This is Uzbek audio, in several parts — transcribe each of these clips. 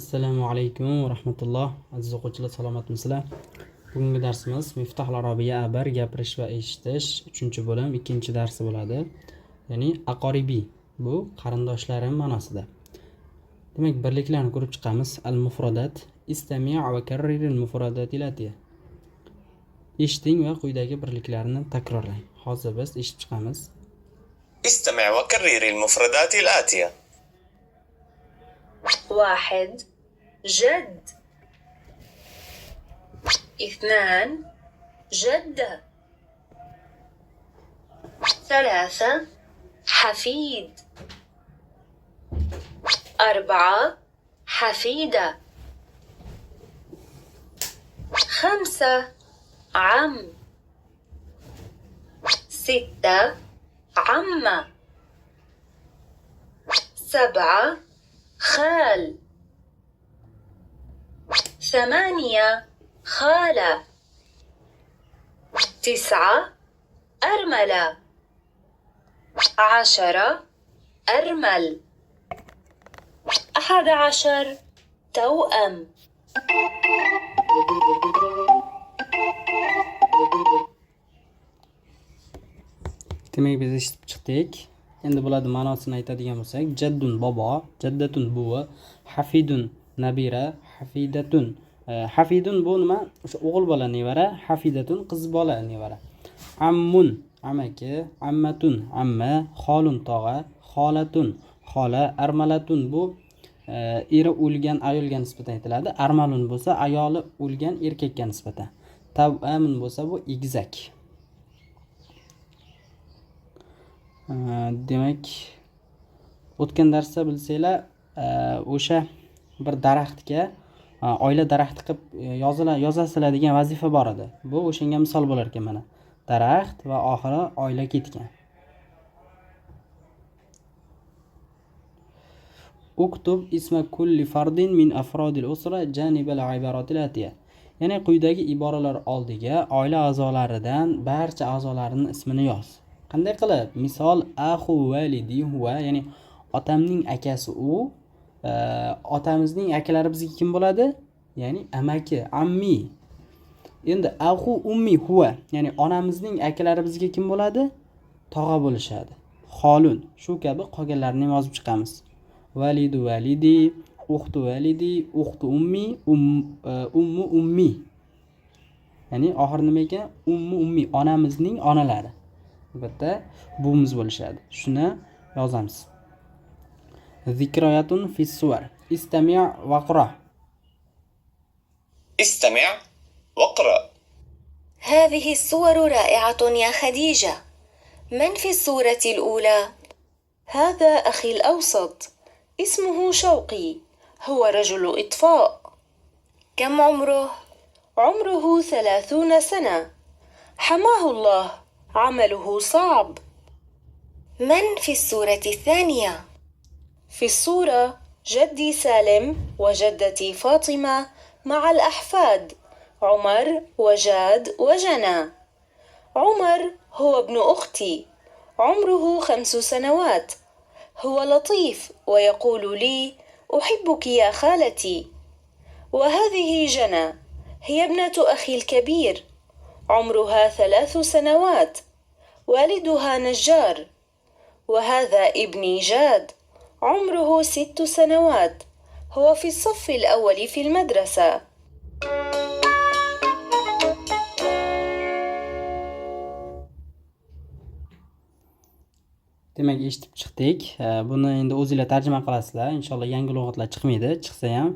Assalomu alaykum va rahmatulloh. Aziz o'quvchilar, salomatmisizlar? Bugungi darsimiz Miftohul Arabiyya A1 gapirish va eshitish 3-bo'lim 2-darsi bo'ladi. Ya'ni aqoribi, bu qarindoshlarim ma'nosida. Demak, birliklarni ko'rib chiqamiz. Al-mufradat, istami' va karriril mufradatil atiya. Eshiting va quyidagi birliklarni takrorlang. Hozir biz eshitib chiqamiz. استمع وكرر المفردات الآتية. 1 جد 2 جدة 3 حفيد 4 حفيدة 5 عم 6 عمة 7 خال 8 خالة 9 أرملة 10 أرمل 11 توأم. Demek biz eshitib chiqdik. Endi bo'ladi ma'nosini aytadigan bo'lsak, jaddun bobo, jaddatun buvi, hafidun nabira, hafidatun. Hafidun bu nima? O'sha o'g'il bola nevara, hafidatun qiz bola nevara. Ammun amaki, ammatun amma, xolun tog'a, xolatun xola, armalatun bu eri o'lgan ayolga nisbatan aytiladi. Armalun bo'lsa ayoli o'lgan erkakka nisbatan. Tabamun bo'lsa bu egizak. Demak, o'tgan darsda bilsanglar, o'sha bir daraxtga oila daraxti qilib yozasizlar degan vazifa bor edi. Bu o'shanga misol bo'lar ekan mana. Daraxt va oxiri oila ketgan. Uktub isma kulli fardin min afrodil usra janibal ibaratil atiya. Ya'ni quyidagi iboralar oldiga oila a'zolaridan barcha a'zolarining ismini yoz. Qanday qilib? Misol axu validi huwa, ya'ni otamning akasi u, otamizning akalari bizga kim bo'ladi? Ya'ni amaki, ammi. Endi axu ummi huwa, ya'ni onamizning akalari bizga kim bo'ladi? Tog'a bo'lishadi. Xolun, shu kabi qolganlarini yozib chiqamiz. Validu validi, uxtu validi, uxtu ummi, ummu ummi. Ya'ni oxir nima ekan? Ummu ummi, onamizning onalari. Albatta buvimiz bo'lishadi. Shuni yozamiz. Zikroyatun fis suvar. Istami' waqra. استمع واقرأ. هذه الصور رائعة يا خديجة. من في الصورة الأولى؟ هذا أخي الأوسط، اسمه شوقي، هو رجل إطفاء. كم عمره؟ عمره 30 سنة. حماه الله، عمله صعب. من في الصورة الثانية؟ في الصورة جدي سالم وجدتي فاطمة مع الأحفاد عمر وجاد وجنى. عمر هو ابن أختي، عمره 5 سنوات، هو لطيف ويقول لي أحبك يا خالتي. وهذه جنى، هي ابنة أخي الكبير، عمرها 3 سنوات، والدها نجار. وهذا ابني جاد، عمره 6 سنوات، هو في الصف الأول في المدرسة. Demak, eshitib chiqdik. Buni endi o'zingizlar tarjima qilasizlar. Inshaalloh yangi lug'atlar chiqmaydi. Chiqsa ham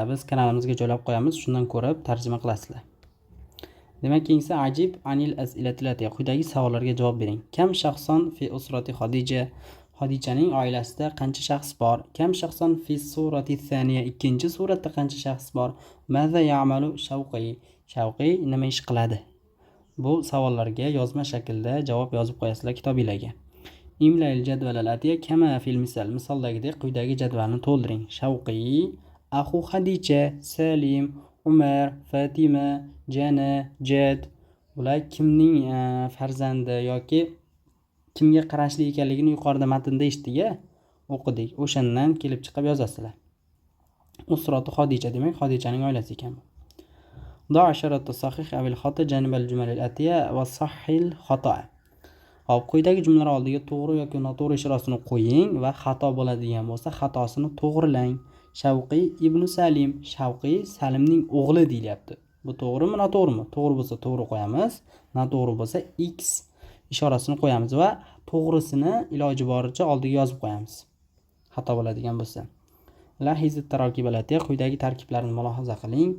biz kanalimizga joylab qo'yamiz. Shundan ko'rib tarjima qilasizlar. Demak, keyingi ajib anil as'ilatil atiya. Quyidagi savollarga javob bering. Kam shaxson fi usrati Xadija? Xadijaning oilasida qancha shaxs bor? Kam shaxson fi surati thaniya? Ikkinchi suratda qancha shaxs bor? Maza ya'malu Shawqi? Shawqi nima ish qiladi? Bu savollarga yozma shaklda javob yozib qo'yasizlar kitobingizga. Imla'il jadval al-atiya kama fil misal. Misoldagidek quyidagi jadvalni to'ldiring. Shawqi, axu Xadija, Salim, Umar, Fatima, Jana, Jad. Bular kimning farzandi yoki kimga qarashli ekanligini yuqorida matnda eshitdik-a, o'qidik. O'shandan kelib chiqib yozasizlar. usratu Xodija demak Xodijaning oilasi ekan. ضع إشارة الصحيح أو الخطأ جانب الجمل الآتية وصحح الخطأ. Hop, quyidagi jumlalar oldiga to'g'ri yoki noto'g'ri ishorasini qo'ying va xato bo'ladigan bo'lsa, xatosini to'g'rilang. Shavqiy ibn Salim, Shavqiy Salimning o'g'li deyilyapti. Bu to'g'rimi, noto'g'rimi? To'g'ri bo'lsa to'g'ri qo'yamiz, noto'g'ri bo'lsa x ishorasini qo'yamiz va to'g'risini iloji boricha oldiga yozib qo'yamiz. Xato bo'ladigan bo'lsa. Lahizat tarokibalatiya, quyidagi tarkiblarni mulohaza qiling.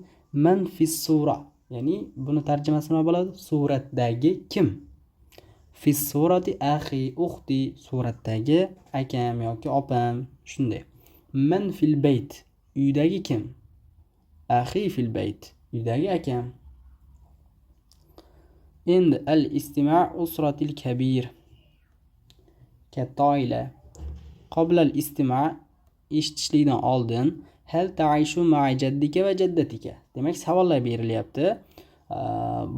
Man fis sura, ya'ni buni tarjimasi nima bo'ladi? Suratdagi kim? Fis surati axi, uxti, suratdagi akam yoki opam, shunday. Man fil bayt, uydagi kim? Axi fil bayt, uydagi akam. Endi al-istima' usratil kabir, katta oila. Qabla al-istima' eshitishlikdan oldin hal ta'ishu ma'a jaddika va jaddatika. Demak, savollar berilyapti.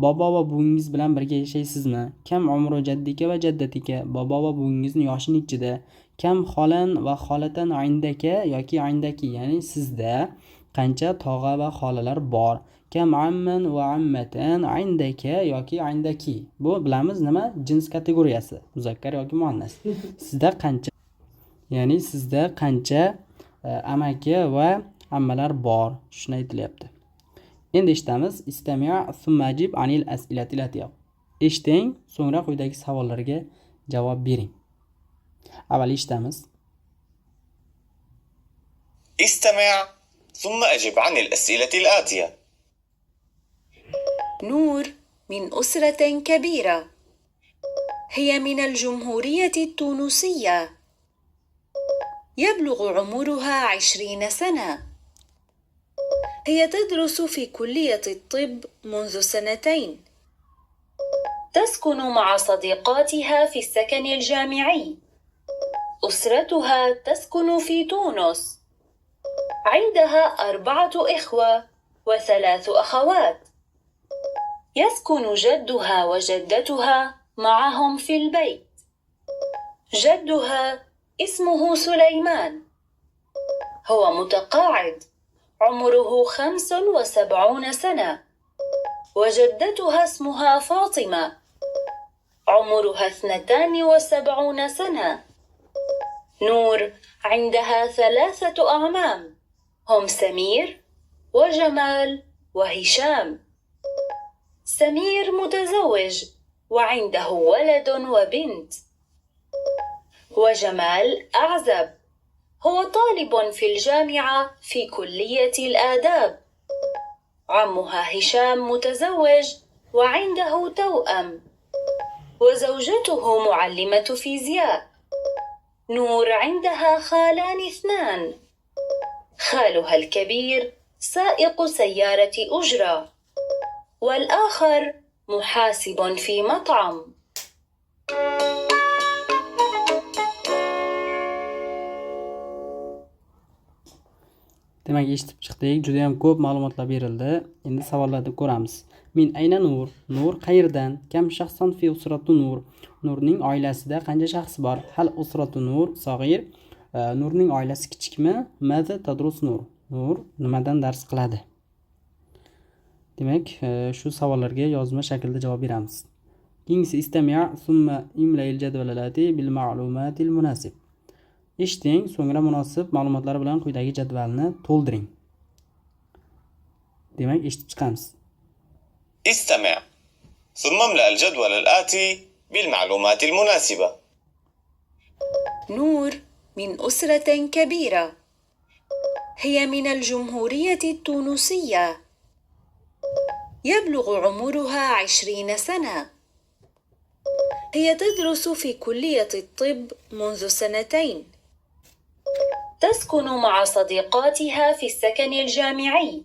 Bobo va buvingiz bilan birga yashaysizmi? Kam umru jaddika va jaddatika? Bobo va buvingizning yoshi nechida? Kam xolan va xolatan indaka yoki indaki, ya'ni sizda qancha tog'a va xolalar bor? Kam amman va ammatan indaka yoki indaki? Bu bilamiz nima? Jins kategoriyasi, muzakkar yoki muannas. Sizda qancha, ya'ni sizda qancha amaki va ammalar bor? Shuni aytilyapti. Endi eshitamiz. Istami' thumma ajib anil as'ilati latiya. Eshiting, so'ngra quyidagi savollarga javob bering. Avval eshitamiz. استمع ثم أجب عن الأسئلة الآتية. نور من أسرة كبيرة. هي من الجمهورية التونسية. يبلغ عمرها 20 سنة. هي تدرس في كلية الطب منذ 2 سنين. تسكن مع صديقاتها في السكن الجامعي. أسرتها تسكن في تونس. عندها 4 إخوة و3 أخوات. يسكن جدها وجدتها معهم في البيت. جدها اسمه سليمان. هو متقاعد، عمره 75 سنة. وجدتها اسمها فاطمة، عمرها 72 سنة. نور عندها 3 أعمام، هم سمير وجمال وهشام. سمير متزوج وعنده ولد وبنت. وجمال أعزب، هو طالب في الجامعة في كلية الآداب. عمها هشام متزوج وعنده توأم، وزوجته معلمة فيزياء. نور عندها خالان 2. خالها الكبير سائق سيارة أجرة، والآخر محاسب في مطعم. Demak, eshitib chiqdik. Juda ham ko'p ma'lumotlar berildi. Endi savollarni ko'ramiz. Min ayna Nur? Nur qayerdan? Kam shaxsan fi usratu Nur? Nurning oilasida qancha shaxs bor? Hal usratu Nur sag'ir? Nurning oilasi kichikmi? Maza tadrus Nur? Nur nimadan dars qiladi? Demak, shu savollarga yozma shaklda javob beramiz. Keyingisi istami' summa imla'il jadvalati bil ma'lumatil munasib. Eshiting, so'ngra munosib ma'lumotlar bilan quyidagi jadvalni to'ldiring. Demak, eshitib chiqamiz. استمع ثم املأ الجدول الآتي بالمعلومات المناسبة. نور من أسرة كبيرة. هي من الجمهورية التونسية. يبلغ عمرها 20 سنة. هي تدرس في كلية الطب منذ 2 سنين. تسكن مع صديقاتها في السكن الجامعي.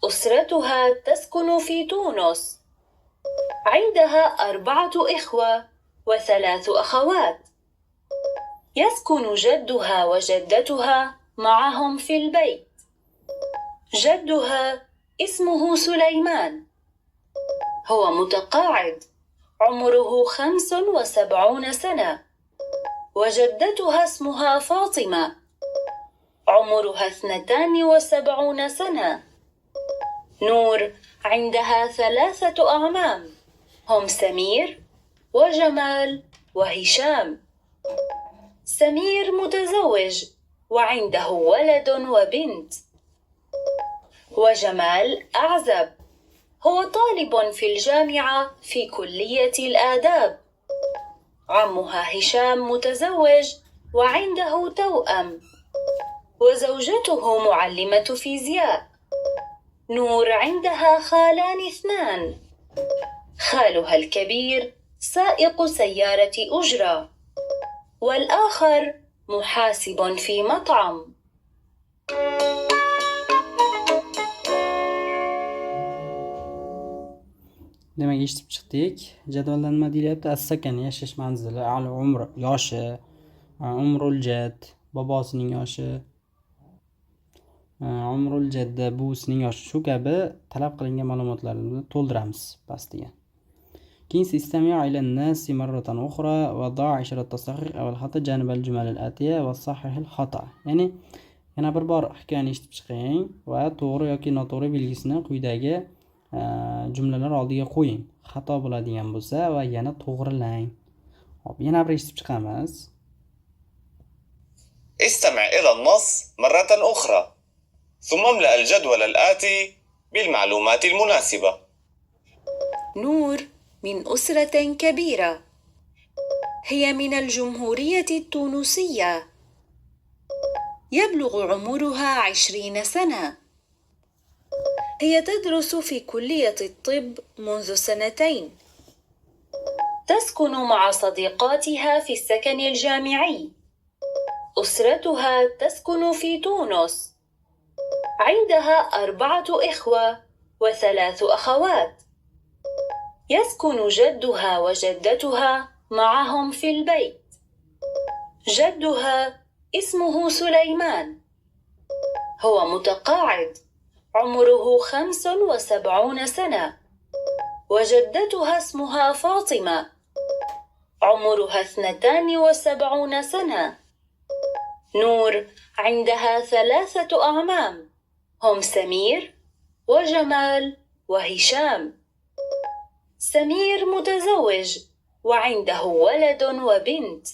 أسرتها تسكن في تونس. عندها 4 إخوة و3 أخوات. يسكن جدها وجدتها معهم في البيت. جدها اسمه سليمان. هو متقاعد، عمره 75 سنة. وجدتها اسمها فاطمة، عمرها 72 سنة. نور عندها 3 أعمام، هم سمير وجمال وهشام. سمير متزوج وعنده ولد وبنت، وجمال أعزب، هو طالب في الجامعة في كلية الآداب. عمها هشام متزوج وعنده توأم، وزوجته معلمة فيزياء. نور عندها خالان 2، خالها الكبير سائق سيارة أجرة، والآخر محاسب في مطعم. Demak, eshitib chiqdik. Jadvalda nima deyilyapti? As-sakan yashash manzili, al-umr yoshi, umrul jadd bobosining yoshi, umrul jadda buvisining yoshi, shu kabi talab qilingan ma'lumotlarni to'ldiramiz pastiga. Keyingi istami'u ila an-nasi marratan ukhra va da' isharat tasahih awal xata janib al-jumal al-atiya va sahih al-xata. Ya'ni yana bir bor hikoyani eshitib chiqing va to'g'ri yoki noto'g'ri belgisini quyidagi jumlalar oldiga qo'ying. Xato bo'ladigan bo'lsa va yana to'g'rilang. Hop, yana bir eshitib chiqamiz. استمع إلى النص مرة أخرى ثم املأ الجدول الآتي بالمعلومات المناسبة. نور من أسرة كبيرة، هي من الجمهورية التونسية، يبلغ عمرها 20 سنة. هي تدرس في كلية الطب منذ 2 سنين. تسكن مع صديقاتها في السكن الجامعي. أسرتها تسكن في تونس. عندها 4 إخوة و3 أخوات. يسكن جدها وجدتها معهم في البيت. جدها اسمه سليمان، هو متقاعد، عمره 75 سنة. وجدتها اسمها فاطمة، عمرها 72 سنة. نور عندها 3 أعمام، هم سمير وجمال وهشام. سمير متزوج وعنده ولد وبنت،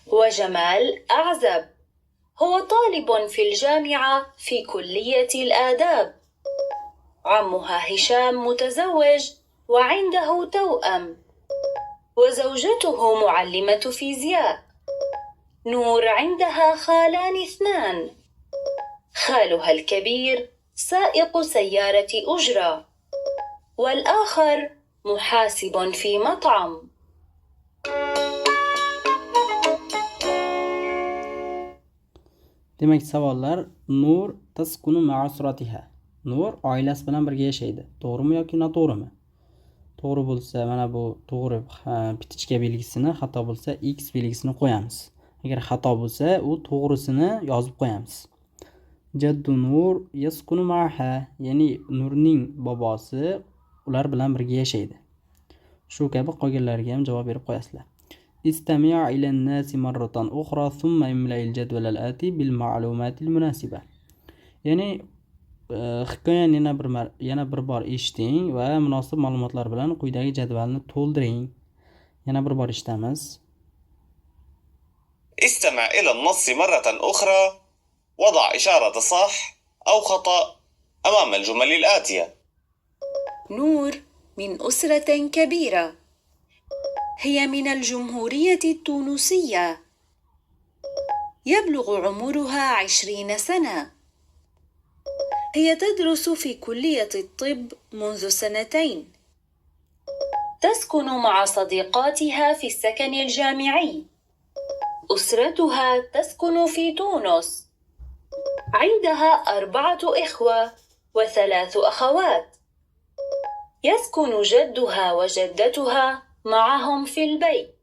وجمال أعزب، هو طالب في الجامعة في كلية الآداب. عمها هشام متزوج وعنده توأم، وزوجته معلمة فيزياء. نور عندها خالان 2، خالها الكبير سائق سيارة أجرة، والآخر محاسب في مطعم. Demak, savollar: Nur taskunu ma'a usratiha. Nur oilasi bilan birga yashaydi. To'g'rimi yoki noto'g'rimi? To'g'ri bo'lsa, mana bu to'g'ri pitichka belgisini, xato bo'lsa X belgisini qo'yamiz. Agar xato bo'lsa, u to'g'risini yozib qo'yamiz. Jaddu Nur yaskunu ma'aha, ya'ni Nurning bobosi ular bilan birga yashaydi. Shu kabi qolganlarga ham javob berib qo'yasizlar. استمع إلى الناس مرة أخرى ثم املأ الجدول الآتي بالمعلومات المناسبة. Ya'ni hikoyani yana bir bor eshiting va munosib ma'lumotlar bilan quyidagi jadvalni to'ldiring. Yana bir bor eshitamiz. استمع إلى النص مرة أخرى وضع إشارة صح أو خطأ أمام الجمل الآتية. نور من أسرة كبيرة، هي من الجمهورية التونسية، يبلغ عمرها 20 سنة. هي تدرس في كلية الطب منذ 2 سنين. تسكن مع صديقاتها في السكن الجامعي. أسرتها تسكن في تونس. عندها 4 إخوة و3 أخوات. يسكن جدها وجدتها معهم في البيت.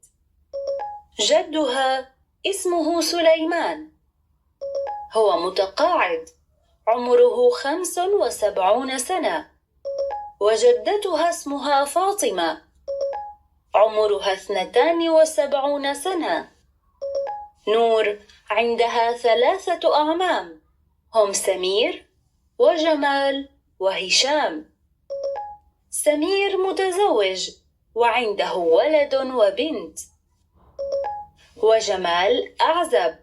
جدها اسمه سليمان، هو متقاعد، عمره 75 سنة. وجدتها اسمها فاطمة، عمرها 72 سنة. نور عندها 3 أعمام، هم سمير وجمال وهشام. سمير متزوج وعنده ولد وبنت. وجمال أعزب،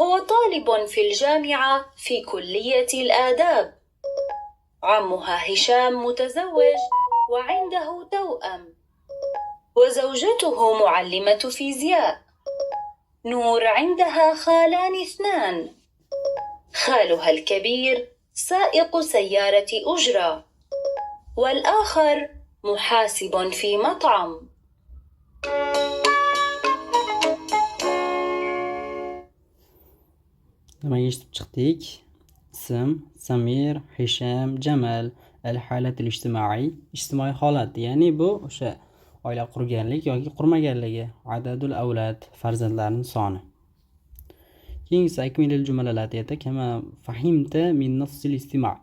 هو طالب في الجامعة في كلية الآداب. عمها هشام متزوج وعنده توأم. وزوجته معلمة فيزياء. نور عندها خالان 2، خالها الكبير سائق سيارة أجرة، والآخر محاسب في مطعم. Demak, eshitib chiqdik. Ism Samir, Hisham, Jamal. Al-holat al-ijtimoiy, ijtimoiy holat, ya'ni bu o'sha oila qurganlik yoki qurmaganligi. Adadul avlad, farzandlarning soni. Keyingisi akmilul jumalalati kama fahimta min nassil istima'.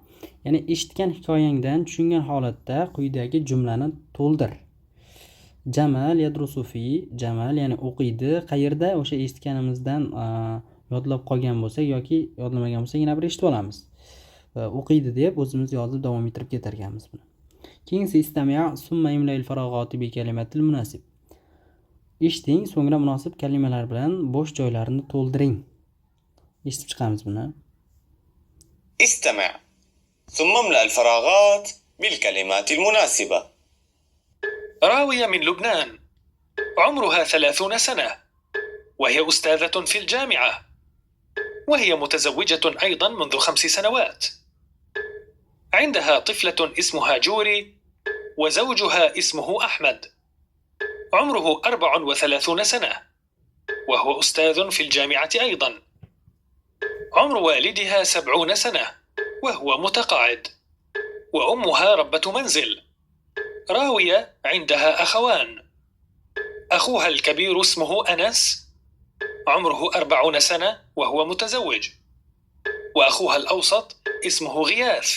Ya'ni eshitgan hikoyangdan tushungan holatda quyidagi jumlani to'ldir. Jamal yadrusu fi, Jamal ya'ni o'qiydi. Qayerda? O'sha eshitganimizdan yodlab qolgan bo'lsak yoki yodlamagan bo'lsak yana bir eshitib olamiz. O'qiydi deb o'zimiz yozib davom ettirib ketarganmiz buni. Keyingisi istami' summa imla'il farag'ati bi kalimatil munasib. Eshiting, so'ngra munosib kalimalar bilan bo'sh joylarni to'ldiring. eshitib chiqamiz buni. استمع ثم املأ الفراغات بالكلمات المناسبة. راوية من لبنان، عمرها 30 سنة، وهي أستاذة في الجامعة، وهي متزوجة أيضا منذ 5 سنوات. عندها طفلة اسمها جوري، وزوجها اسمه أحمد، عمره 34 سنة، وهو أستاذ في الجامعة أيضا. عمر والدها 70 سنة، وهو متقاعد، وأمها ربة منزل. راوية عندها أخوان، أخوها الكبير اسمه أنس، عمره 40 سنة وهو متزوج، وأخوها الأوسط اسمه غياث،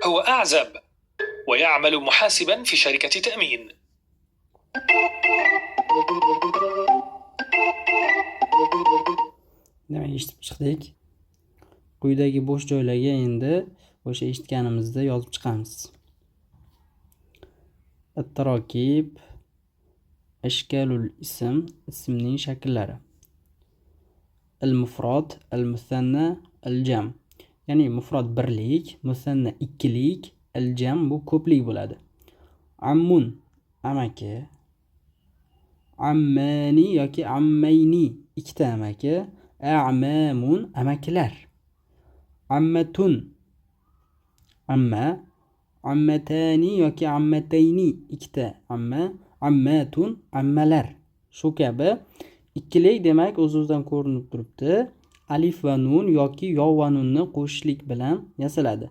هو أعزب ويعمل محاسبا في شركة تأمين. Demak, eshitib chiqdik. Quyidagi bo'sh joylarga endi o'sha eshitganimizni yozib chiqamiz. At-tarakib, ashkalul ism, ismning shakllari. Al-mufrad, al-musanna, al-jam. Ya'ni mufrad birlik, musanna ikkilik, al-jam bu ko'plik bo'ladi. Ammun, amaki. Ammani yoki ammayni, ikkita amaki. A'mamun, amakilar. Ammatun, amma. Ammatani yoki ammatayni, ikkita amma. Ammatun, ammalar. Shu kabi ikkilik demak o'z-o'zidan ko'rinib turibdi. Alif va nun yoki yov va nunni qo'shishlik bilan yasaladi.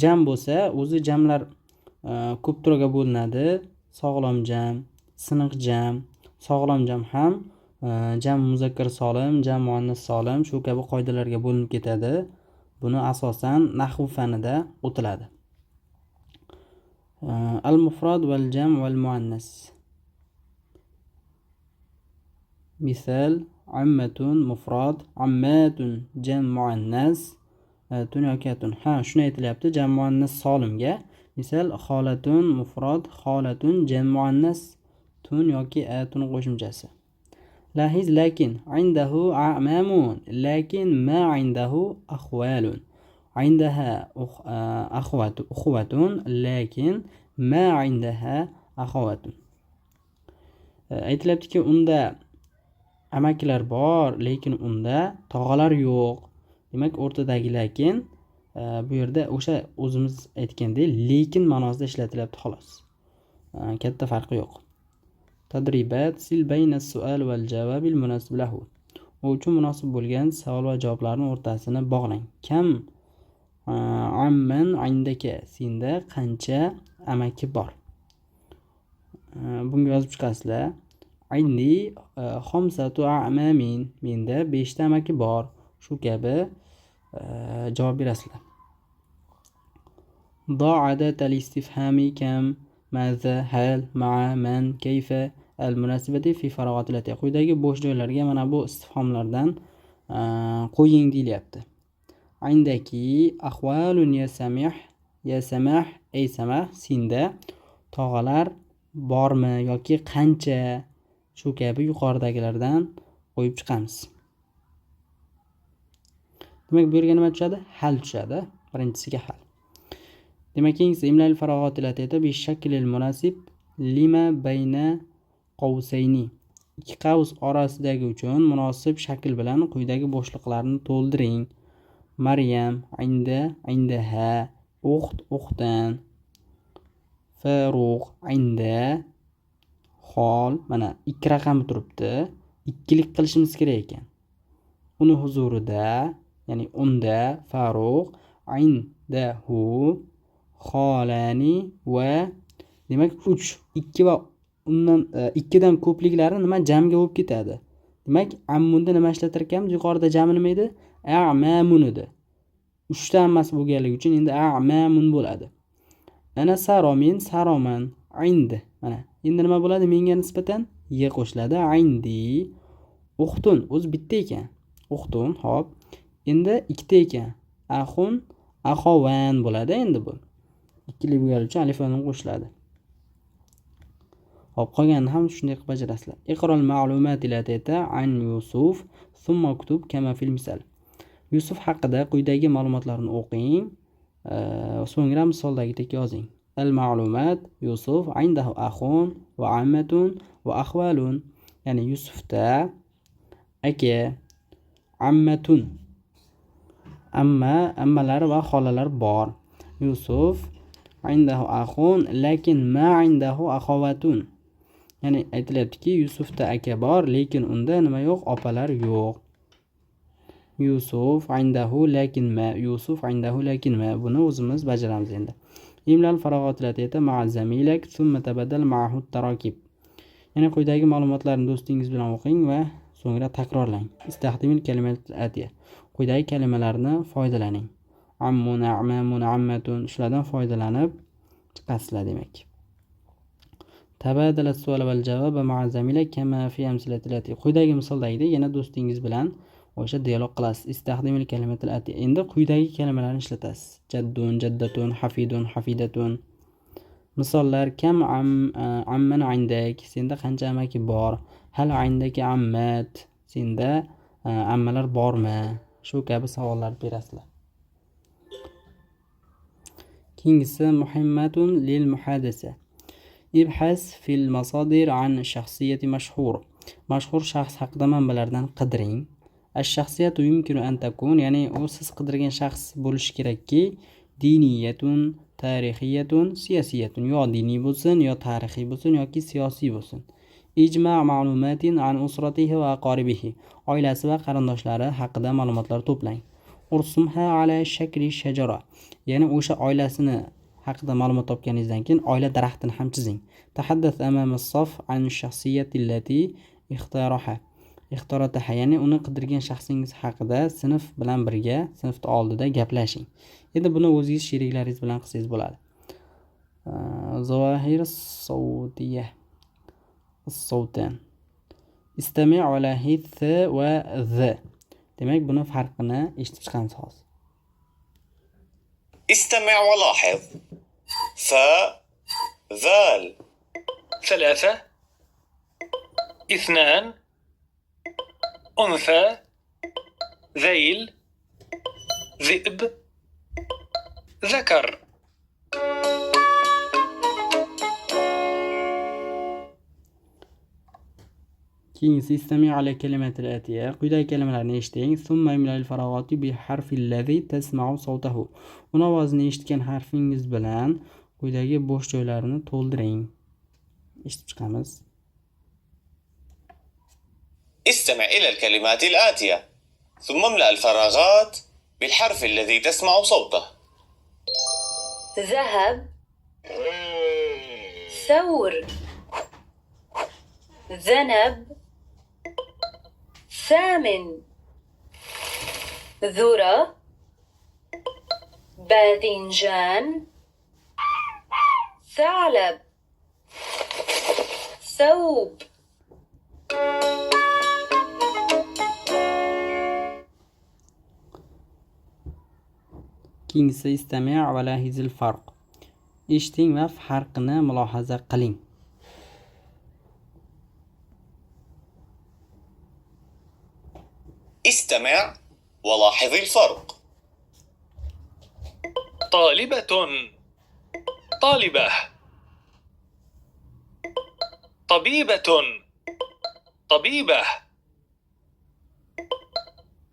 Jam bo'lsa, o'zi jamlar ko'p turga bo'linadi. Sog'lom jam, siniq jam, sog'lom jam ham jam muzakkar solim, jam muannas solim shu kabi qoidalarga bo'linib ketadi. Buni asosan nahv fanida o'tiladi. Al-mufrad val jam val muannas. Misal ammatun mufrad, ammatun jam muannas, tun yoki atun. Shuni aytilyapti jam muannas solimga. Misal xolatun mufrad, xolatun jam muannas, tun yoki atun qo'shimchasi. Lahiz lakin indahu a'mamun, lakin ma indahu akhwalun. عندها أخوة لكن ما عندها أخوات. aytilyaptiki unda amakilar bor, lekin unda tog'alar yo'q. Demak, o'rtadagi lakin bu yerda o'sha o'zimiz aytgandek lekin ma'nosida ishlatilyapti xolos. Katta farqi yo'q. Tadribat sil bayna as-su'al wal javob al-munasib lahu. U uchun munosib bo'lgan savol va javoblarning o'rtasini bog'lang. Kam amman indaka, senda qancha amaki bor? Bunga yozib chiqasizlar. Indi khamsatu a'mamin, menda 5 ta amaki bor. Shu kabi javob berasizlar. ضع أداة الاستفهام كم ماذا هل مع من كيف المناسبة في فراغات التي. Quyidagi bo'sh joylarga mana bu istifhomlardan qo'ying deyilyapti. Indaki ahvalun ya samih, ya samah, ey samah, senda tog'alar bormi yoki qancha, shu kabi yuqoridagilardan qo'yib chiqamiz. Demak, bu yerga nima tushadi? Hal tushadi. Birinchisiga hal. Demak, keyingisi imlal farog'at latida bi shaklil munasib lima bayna qawsayni. Ikki qavs orasidagi uchun munosib shakl bilan quyidagi bo'shliqlarni to'ldiring. Maryam, inda, indaha, uxt, uxtan, Faruq, inda, hol, mana ikki raqami turibdi. Ikkilik qilishimiz kerak ekan. Uni huzurida, ya'ni unda Faruq, indahu, xolani va demak 3, 2 va undan 2 dan ko'pliklari nima jamga bo'lib ketadi. Demak, ammunda nima ishlatar ekanmiz? Yuqorida jami nima edi? A'mamun edi. 3 ta hammasi bo'lganligi uchun endi a'mamun bo'ladi. Ana saromin, saroman, ind. Mana endi nima bo'ladi? Menga nisbatan ye qo'shiladi. Indi, uxtun, o'zi bitta ekan. Uxtun, hop. Endi ikkita ekan. Axun, axovan bo'ladi endi bu. Ikkili bo'lgani uchun alif va nun qo'shiladi. Hop, qolganini ham shunday qilib bajarasizlar. Iqrol ma'lumati latita an Yusuf, thumma uktub kama fil misal. Yusuf haqida quyidagi ma'lumotlarni o'qing, so'ngra misoldagidek yozing. Al ma'lumat Yusuf indahu axun va ammatun va axvalun. Ya'ni Yusufda aka, ammatun, ammalar va xolalar bor. Yusuf indahu axun lakin ma indahu axawatun. Ya'ni aytilyaptiki, Yusufda aka bor, lekin unda nima yo'q? Opalar yo'q. Yusuf indahu lakin ma, Yusuf indahu lakin ma. Buni o'zimiz bajaramiz endi. Imlal farog'at latita ma'a zamilak thumma tabaddal ma'ahu tarakib. Ya'ni quyidagi ma'lumotlarni do'stingiz bilan o'qing va so'ngra takrorlang. Istaxdimil kalimat atiya. Quyidagi kalimalarni foydalaning. Ammun, a'mamun, ammatun, shulardan foydalanib chiqasizlar demak. Tabadala as-su'al wal javob ma'a zamilak kama fi amsilatil atiya. Quyidagi misoldagidek yana do'stingiz bilan o'sha dialog qilasiz. Istaxdimil kalimatil atiya. Endi quyidagi kalimalarni ishlatasiz. Jaddun, jaddatun, hafidun, hafidatun. Misollar: kam amman indak, senda qancha amaki bor? Hal indaki ammat, senda ammalar bormi? Shu kabi savollar berasizlar. Keyingisi muhimmatun lil muhadasa. Ibhas fil masadir an shaxsiyati mashhur. Mashhur shaxs haqida manbalardan qidiring. Ash-shaxsiyatu yumkinu an takun, ya'ni u siz qidirgan shaxs bo'lishi kerakki, diniyatun, tarixiyatun, siyosiyatun. Yo diniy bo'lsin, yo tarixiy bo'lsin, yoki siyosiy bo'lsin. Ijma' ma'lumatin an usratihi va aqaribihi. Oilasi va qarindoshlari haqida ma'lumotlar to'plang. Ursumha ala shakli shajara. Ya'ni o'sha oilasini haqida ma'lumot topganingizdan keyin oila daraxtini ham chizing. Tahaddath amama as-saf an shaxsiyati allati ikhtaraha. Ixtirotaha, ya'ni uni qidirgan shaxsingiz haqida sinf bilan birga, sinfda oldida gaplashing. Endi buni o'zingiz sheriklaringiz bilan qilsangiz bo'ladi. Zawahir sawtiyah. As-sawtan. Istami' ala hith va z. Demak, buni farqini eshitib chiqamiz hozir. استمع ولاحظ. فاء، ذال، 3 2 أنثى ذيل ذئب ذكر. Keyingisi istami' ala kalimatil atiya. Quyidagi kalimalarni eshiting. Thumma imla'il farog'ati bi harfi allazi tasma'u sawtahu. Uni ovozini eshitgan harfingiz bilan quyidagi bo'sh joylarni to'ldiring. Eshitib chiqamiz. استمع إلى الكلمات الآتية ثم املأ الفراغات بالحرف الذي تسمع صوته. ذهب، ثور، ذنب، ثامن، ذرة، باذنجان، ثعلب، ثوب. Keyingisi istami' va lahizil farq. Eshiting va farqini mulohaza qiling. استمع ولاحظ الفرق. طالبة، طالبة. طبيبة، طبيبة.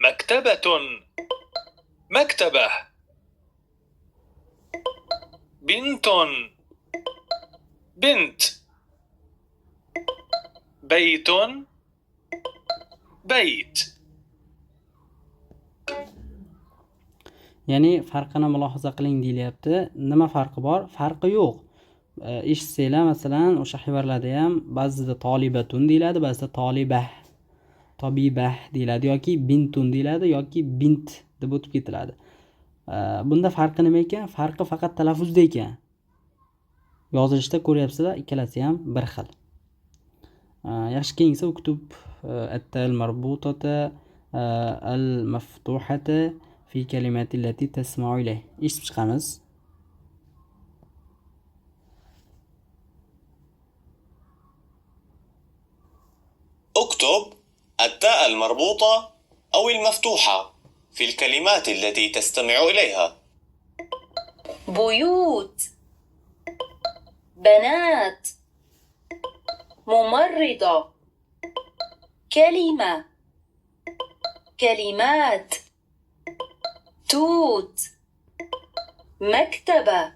مكتبة، مكتبة. بنت، بنت. بيت، بيت. Ya'ni farqini mulohaza qiling deyilyapti. Nima farqi bor? Farqi yo'q. Eshitsanglar, masalan, o'sha xibarlarda ham ba'zida tolibatun deyiladi, ba'zida tolibah, tobibah deyiladi yoki bintun deyiladi yoki bint deb o'tib ketiladi. Bunda farqi nima ekan? Farqi faqat talaffuzda ekan. Yozilishda ko'ryapsizlar, ikkalasi ham bir xil. Yaxshi, keyingisi uktub at-tal marbutata al-maftuhata fi kalimati allati tasma'u ilayh. Eshitib chiqamiz. اكتب التاء المربوطة أو المفتوحة في الكلمات التي تستمع إليها. بيوت، بنات، ممرضة، كلمة، كلمات، توت، مكتبة.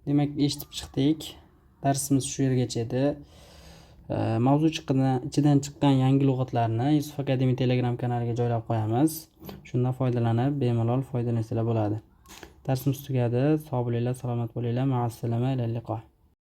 Demak, eshitib chiqdik. Darsimiz shu yergacha edi. Mavzu ichidan chiqqan yangi lug'atlarni Yusuf Akademi Telegram kanaliga joylab qo'yamiz. Shundan foydalanib, bemalol foydalansanglar bo'ladi. Darsimiz tugadi. Sog' bo'linglar, salomat bo'linglar. Ma'assalama, ilal liqo.